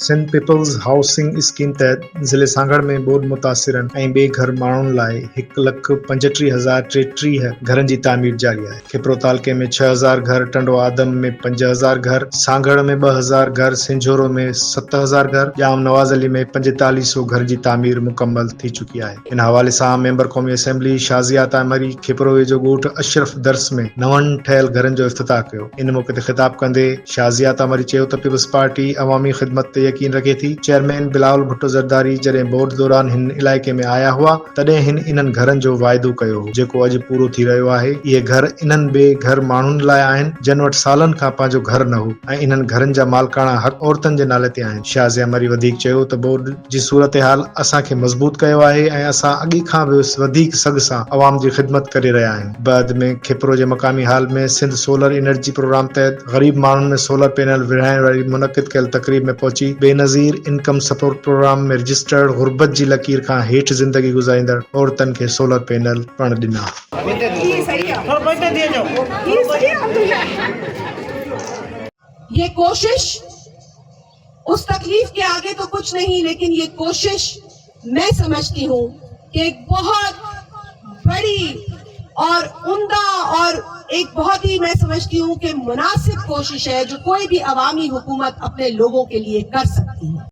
Sindh peoples housing scheme तहत ज़िले सांगड़ में ॿोॾ मुतासिरन ऐं ॿिए घर माण्हुनि लाइ 1,35,033 घरनि जी तामीर जारी आहे। खिपरो तालुके में 6,000 घर, टंडो आदम में 5,000 घर, सांगड़ में 2,000 घर, सिंझोरो में 7,000 घर, ॼाम नवाज़ अली में 4500 घर जी तामीर मुकम्मल थी चुकी आहे। इन हवाले सां मेंबर क़ौमी असेंबली शाज़िया तामरी खिपरो वेझो ॻोठ अशरफ दर्स में नवनि ठहियल घरनि जो इफ़्तिताह कयो। इन मौक़े ते ख़िताब कंदे शाज़िया तामरी चयो त पीपल्स पार्टी अवामी ख़िदमत ते यकीन रखे थी। चेयरमैन बिलावल भुट्टो ज़रदारी जॾहिं बोर्ड दौरान हिन इलाइक़े में आया हुआ तॾहिं हिन इन्हनि घरनि जो वाइदो कयो हो जेको अॼु पूरो थी रहियो आहे। इहे घर इन्हनि ॿिए घर माण्हुनि लाइ आहिनि जिन वटि सालनि खां पंहिंजो घर न हो ऐं इन्हनि घरनि जा मालिकाणा हक़ औरतुनि जे नाले ते आहिनि। शाज़िया मरी वधीक चयो त बोर्ड जी सूरत हाल असांखे मज़बूत कयो आहे ऐं असां अॻी खां बि वधीक सग सां अवाम जी ख़िदमत करे रहिया आहियूं। बाद में खिपरो जे मक़ामी हाल में सिंध सोलर एनर्जी प्रोग्राम तहत ग़रीब माण्हुनि में सोलर पैनल विरहाइण वारी मुनक़िद कयल तक़रीब में पहुची बेनज़ीर इनकम सपोर्ट प्रोग्राम में रजिस्टर्ड गुरबत जी लकीर खां हेठि ज़िंदगी गुज़ारींदड़ औरतुनि खे सोलर पैनल पिण ॾिना। ये कोशिश उस तकलीफ के आगे तो कुछ नहीं, लेकिन ये कोशिश मैं समझती हूँ कि एक बहुत बड़ी और उम्दा और एक बहुत ही मैं समझती हूँ कि मुनासिब कोशिश है जो कोई भी अवामी हुकूमत अपने लोगों के लिए कर सकती है।